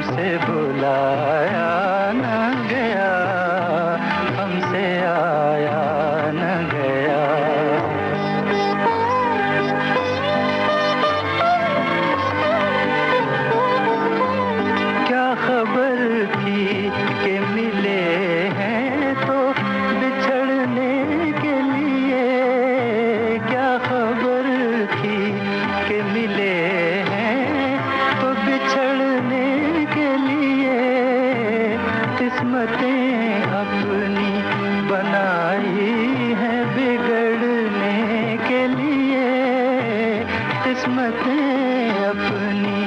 तुमसे बुलाया न गया, हमसे आया न गया। क्या खबर थी कि मिले हैं तो बिछड़ने के लिए, क्या खबर थी कि मिले हैं तो बिछड़ने के लिए। किस्मतें अपनी बनाई हैं बिगड़ने के लिए, किस्मतें अपनी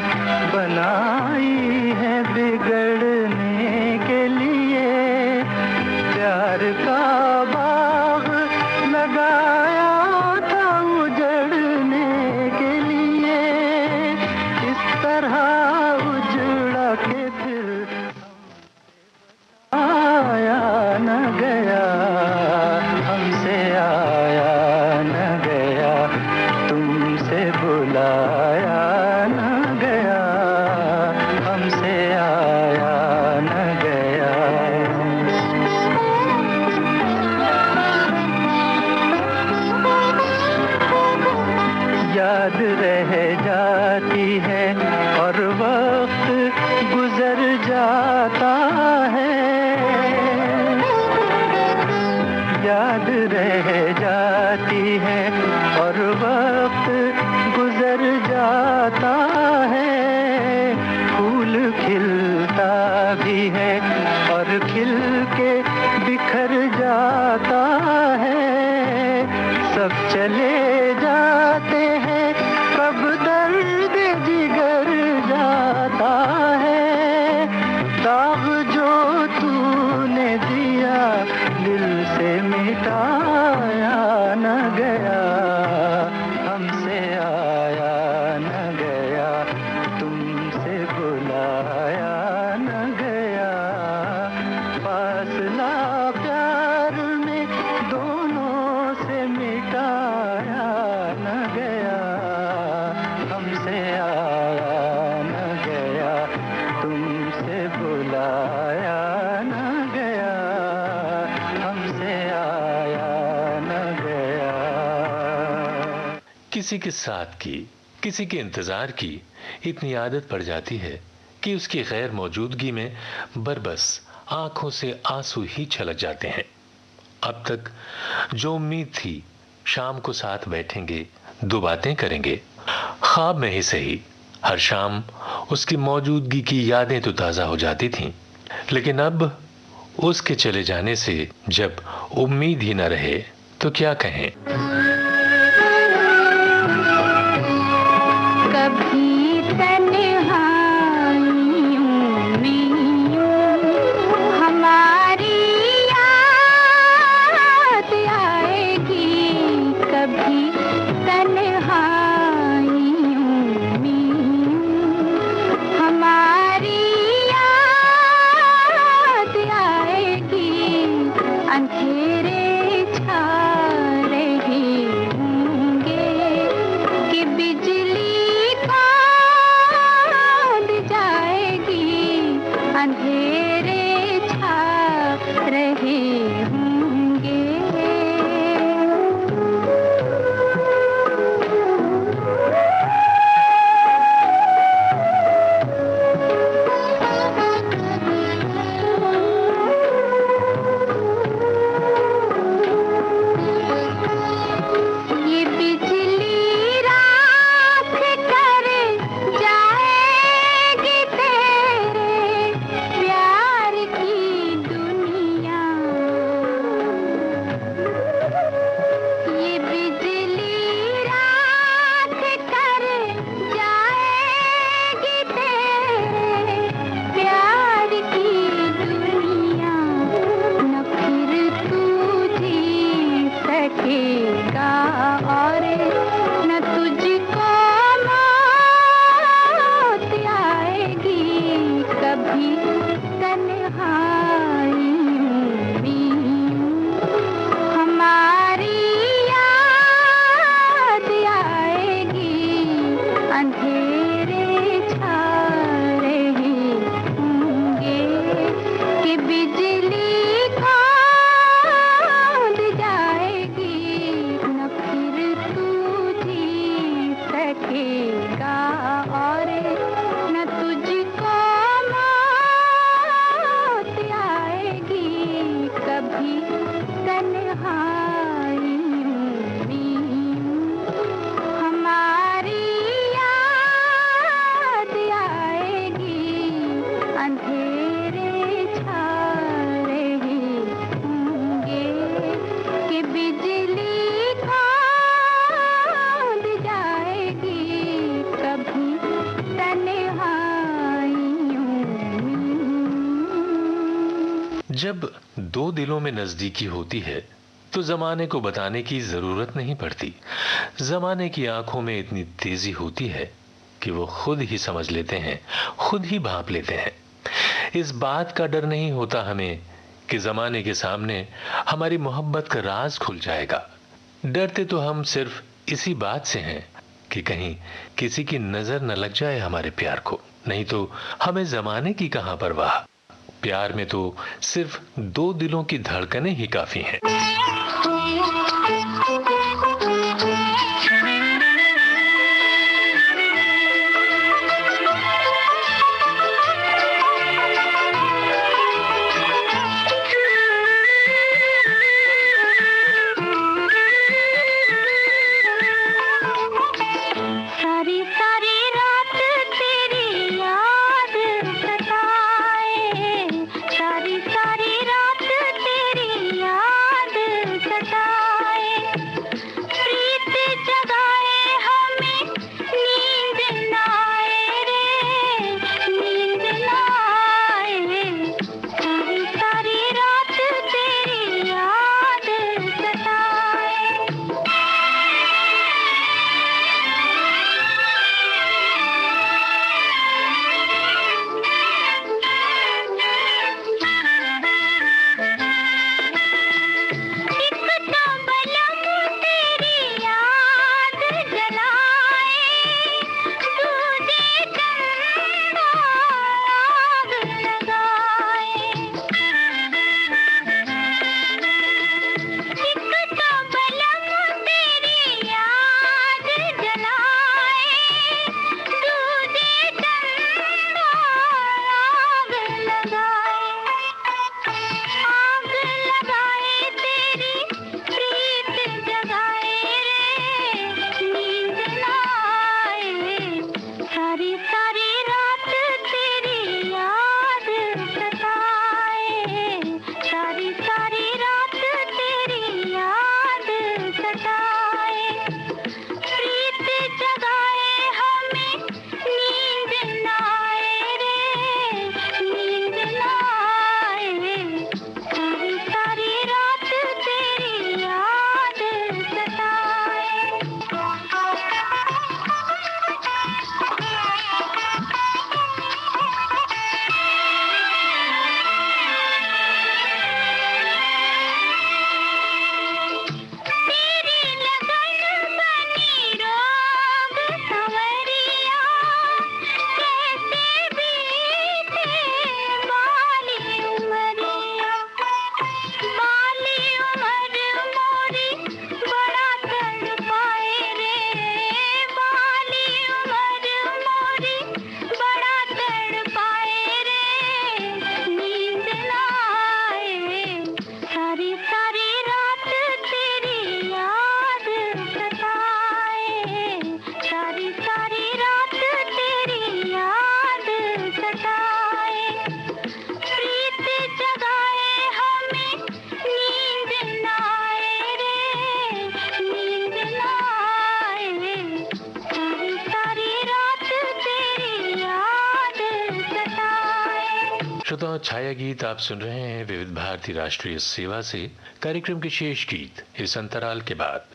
बनाई है बिगड़ने के लिए। प्यार का बाग लगाया था उजड़ने के लिए, इस तरह उजड़ा के फिर आया न गया, हमसे आया न गया, तुमसे बुलाया न गया, हमसे आया न गया। याद रह जाती है और वक्त गुजर जाता है, याद रह जाती है और वक्त गुजर जाता है। फूल खिलता भी है और खिल के बिखर जाता है। सब चले जाते हैं, कब दर्द जिगर जाता है। दाग जो तूने दिया दिल से मिटाया न गया, हमसे आया न गया, तुमसे बुलाया न गया। फासला प्यार में दोनों से मिटाया न गया, हमसे आया न गया, तुमसे बुलाया न गया, हमसे आया न गया। किसी के साथ की, किसी के इंतजार की इतनी आदत पड़ जाती है कि उसकी गैर मौजूदगी में बरबस आंखों से आंसू ही छलक जाते हैं। अब तक जो उम्मीद थी शाम को साथ बैठेंगे, दो बातें करेंगे, ख्वाब में ही सही हर शाम उसकी मौजूदगी की यादें तो ताजा हो जाती थीं, लेकिन अब उसके चले जाने से जब उम्मीद ही न रहे तो क्या कहें। कभी तन्हाइयों में हमारी याद आएगी, कभी तन्हाइयों में हमारी याद आएगी। अंधेरे छा रहे होंगे कि बिजली कौंध जाएगी, अंधेरे छा रहे होंगे। ये बिजली राख कर जाएगी तेरे जब दो दिलों में नजदीकी होती है तो जमाने को बताने की जरूरत नहीं पड़ती। जमाने की आंखों में इतनी तेजी होती है कि वो खुद ही समझ लेते हैं, खुद ही भांप लेते हैं। इस बात का डर नहीं होता हमें कि जमाने के सामने हमारी मोहब्बत का राज खुल जाएगा। डरते तो हम सिर्फ इसी बात से हैं कि कहीं किसी की नजर न लग जाए हमारे प्यार को। नहीं तो हमें जमाने की कहां परवाह। प्यार में तो सिर्फ दो दिलों की धड़कनें ही काफी हैं। श्रोताओं, छाया गीत आप सुन रहे हैं विविध भारती राष्ट्रीय सेवा से। कार्यक्रम के शेष गीत इस अंतराल के बाद।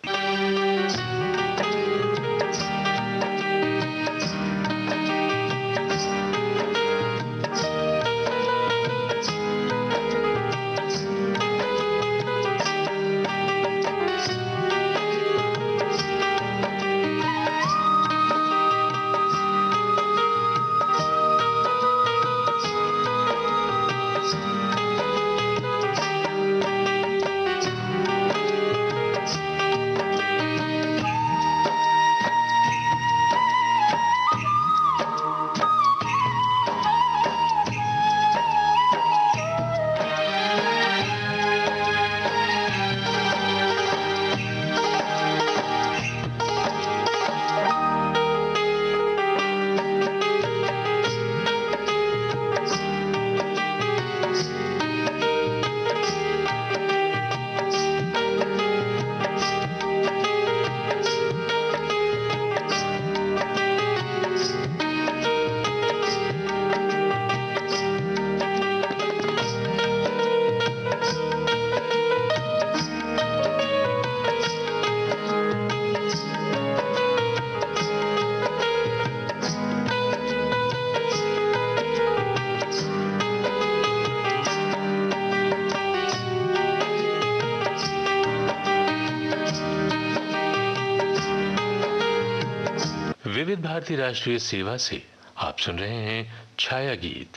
विविध भारती राष्ट्रीय सेवा से आप सुन रहे हैं छाया गीत।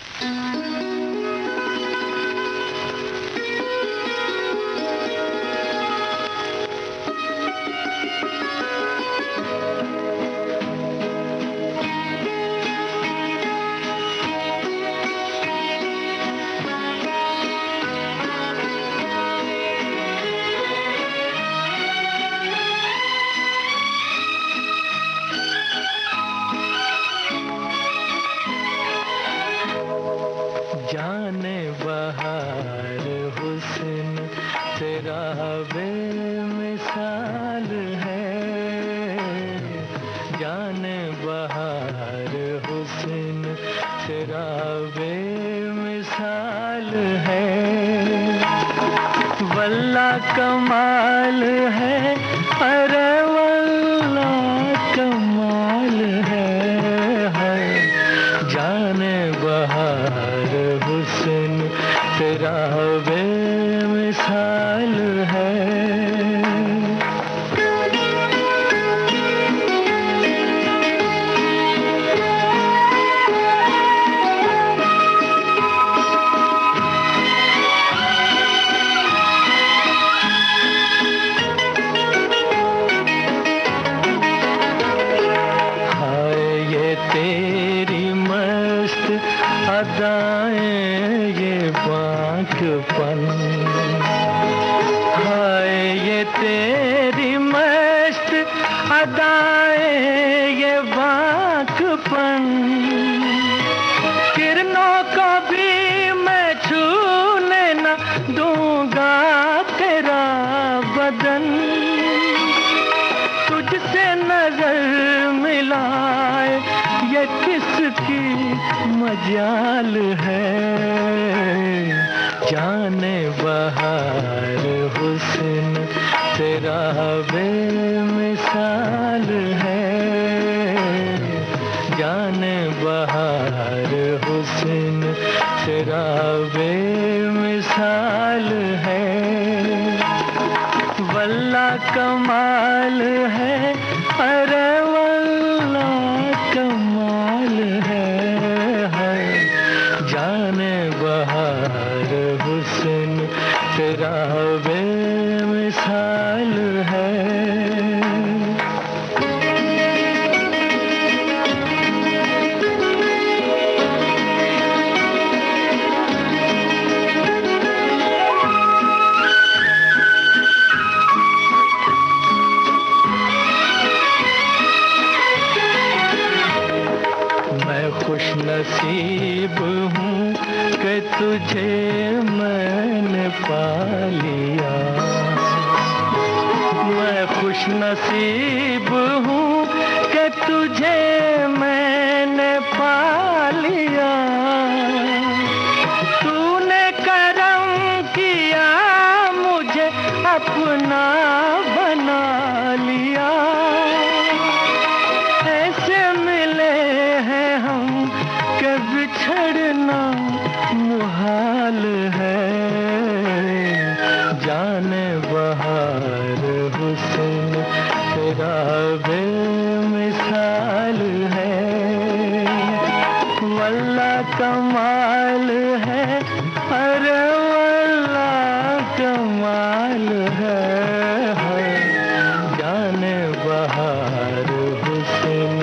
जाने बहार हुस्न तेरा बेमिसाल है, जाने बहार हुस्न तेरा बेमिसाल है, वल्ला कमाल है, अरे वल्ला कमाल है, जाने बहार हुस्न तेरा बेमिसाल है। तेरी मस्त अदाएं ये बांकपन, हाय ये तेरी मस्त अदाएं ये बांकपन, किरणों को भी मैं छूने न दूंगा तेरा बदन, तुझसे नजर मिलाए ये किसकी मजाल है, जाने बहार हुस्न तेरा बेमिसाल है, जाने बहार हुस्न तेरा बेमिसाल है, वल्ला कमाल है, अरे वल्ला कमाल है, जाने बहार हुस्न तेरा बेमिसाल है। खुश नसीब हूँ कि तुझे मैंने पा लिया, मैं खुश नसीब हूँ कि तुझे मैंने पा लिया, तूने करम किया मुझे अपना बना लिया, ऐसे मिले हैं हम के बिछड़ना मुहाल है, जाने बहार हुस्न तेरा बेमिसाल है, वल्ला कमाल है, अरे वल्ला कमाल है, जाने बहार हुस्न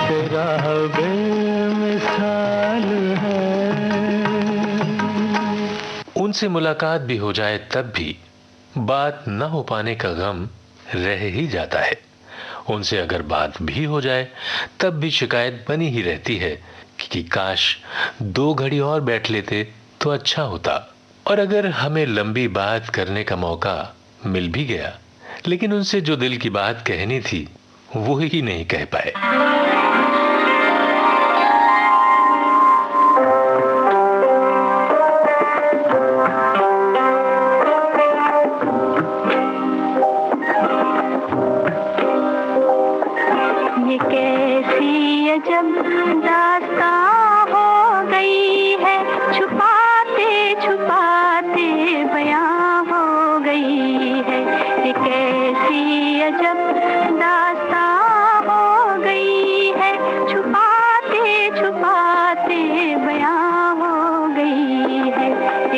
तेरा बेमिसाल है। उनसे मुलाकात भी हो जाए तब भी बात न हो पाने का गम रह ही जाता है, उनसे अगर बात भी हो जाए तब भी शिकायत बनी ही रहती है कि काश 2 घड़ी और बैठ लेते तो अच्छा होता, और अगर हमें लंबी बात करने का मौका मिल भी गया लेकिन उनसे जो दिल की बात कहनी थी वो ही नहीं कह पाए। जब दास्तां हो गई है, छुपाते छुपाते बयां हो गई है, ये कैसी अजब दास्तां हो गई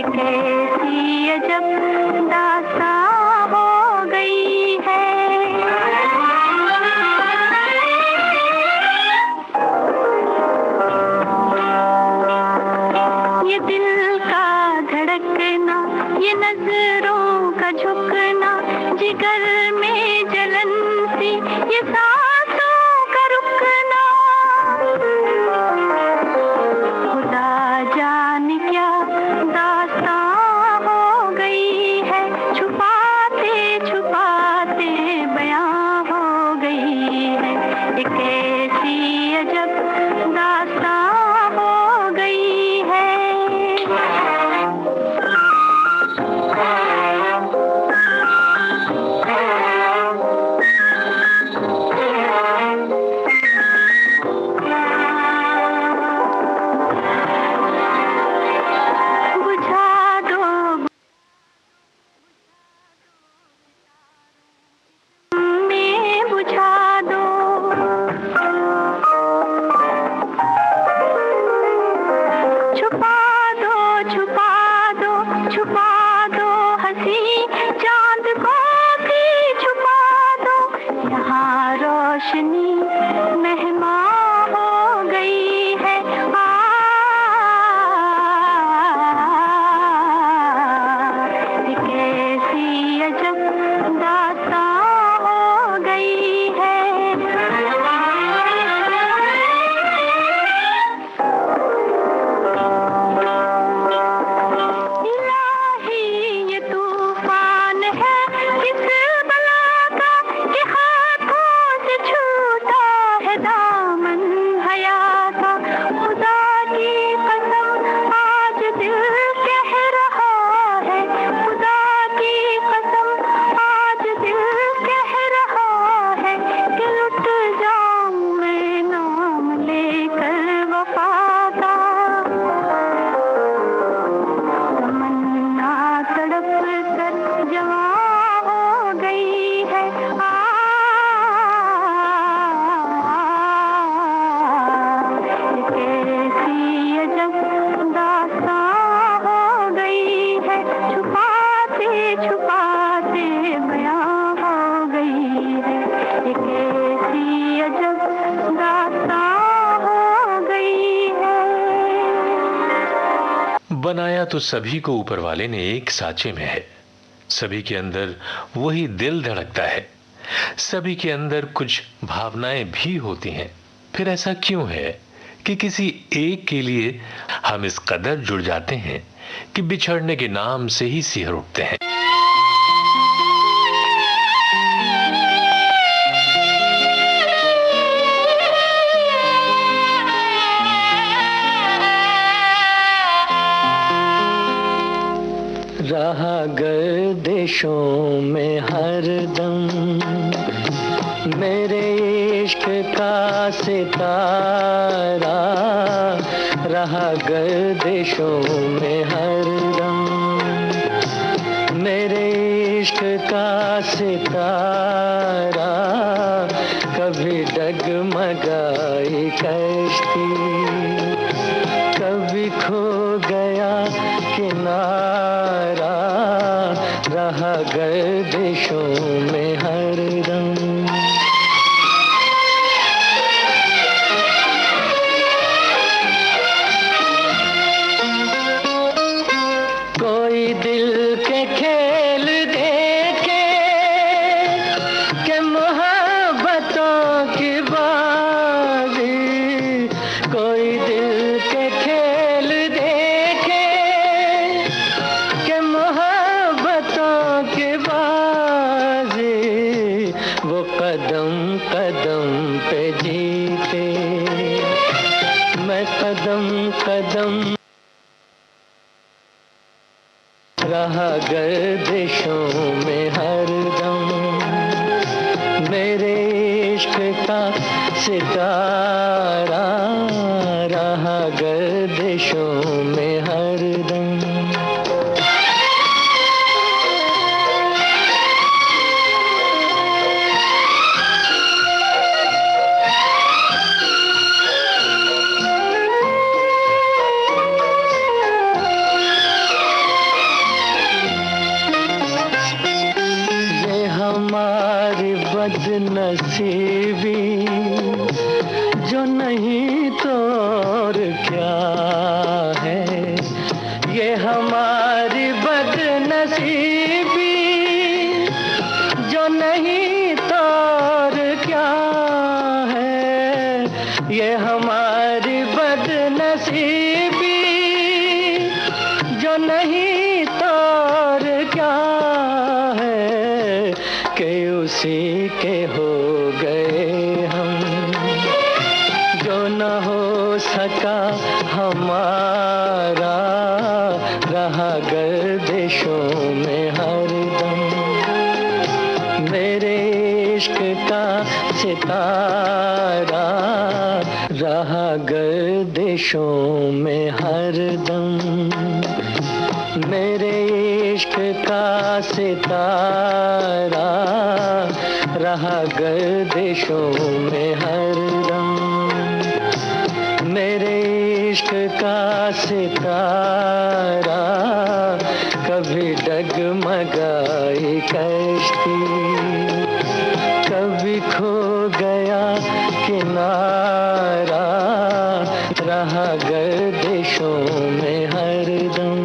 ये कैसी अजब दास्तां हो गई है। ये दिल का धड़कना, ये नजरों का झुकना, जिगर में जलन सी, ये सांसों का रुकना, खुदा जाने क्या दास्तां हो गई है। छुपाते छुपाते बयां हो गई है। ये कैसी अजब दास्तां हो गई है। बनाया तो सभी को ऊपर वाले ने एक साँचे में है। सभी के अंदर वही दिल धड़कता है। सभी के अंदर कुछ भावनाएं भी होती हैं। फिर ऐसा क्यों है कि किसी एक के लिए हम इस कदर जुड़ जाते हैं कि बिछड़ने के नाम से ही सिहर उठते हैं। रहा गर्दिशों में हरदम मेरे इश्क का सितारा, रहा गर्दिशों में हरदम मेरे इश्क का सितारा। कभी डगमगाई कश्ती, कभी खो गया किनारा, रहा गर्दिशों में हरदम। कोई दिल के खेल देखे कि मोहब्बतों की बाजी, कोई दिल के खेल देखे कि मोहब्बतों की बाजी, वो कदम कदम पे जीते, मैं कदम कदम रहा गर्दिशों में हरदम मेरे इश्क का सितारा, रहा गर्दिशों में हरदम। बदनसीबी, जो नहीं तो और क्या है, ये हमारी बदनसीबी, जो नहीं तो और क्या है, ये हमारी बदनसीबी, जो नहीं तो और क्या है, कि उसी के हो गए हम, जो न हो सका हमारा, रहा गर्दिशों में हरदम। मेरे इश्क का सितारा रहा गर्दिशों में हरदम। मेरे इश्क का सितारा रहा गर्दिशों में हरदम। मेरे इश्क का सितारा कभी डगमगाई कश्ती, कभी खो गया किनारा, रहा गर्दिशों में हरदम।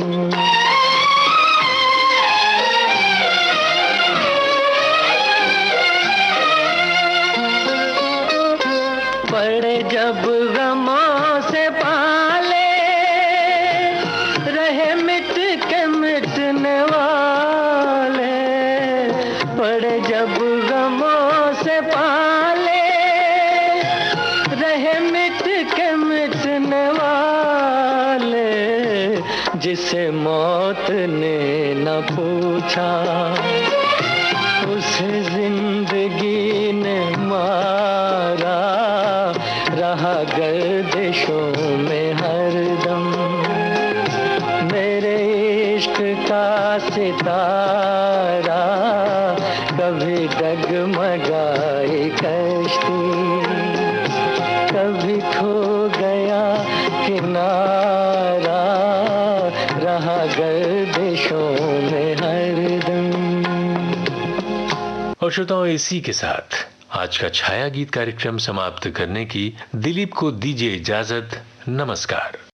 पड़े जब गमों से पाले, रहे मिट के मिटने वाले, पड़े जब गमों से पाले, रहे मिट के मिटने वाले, जिसे मौत ने न पूछा, उसे जिंदगी ने मारा, रहा गर्दिशों में हरदम। मेरे इश्क का सितारा कभी डगमगाई कश्ती, कभी खो गया किनारा, रहा गर्दिशों में हरदम। और श्रोताओं, इसी के साथ आज का छाया गीत कार्यक्रम समाप्त करने की दिलीप को दीजिए इजाजत। नमस्कार।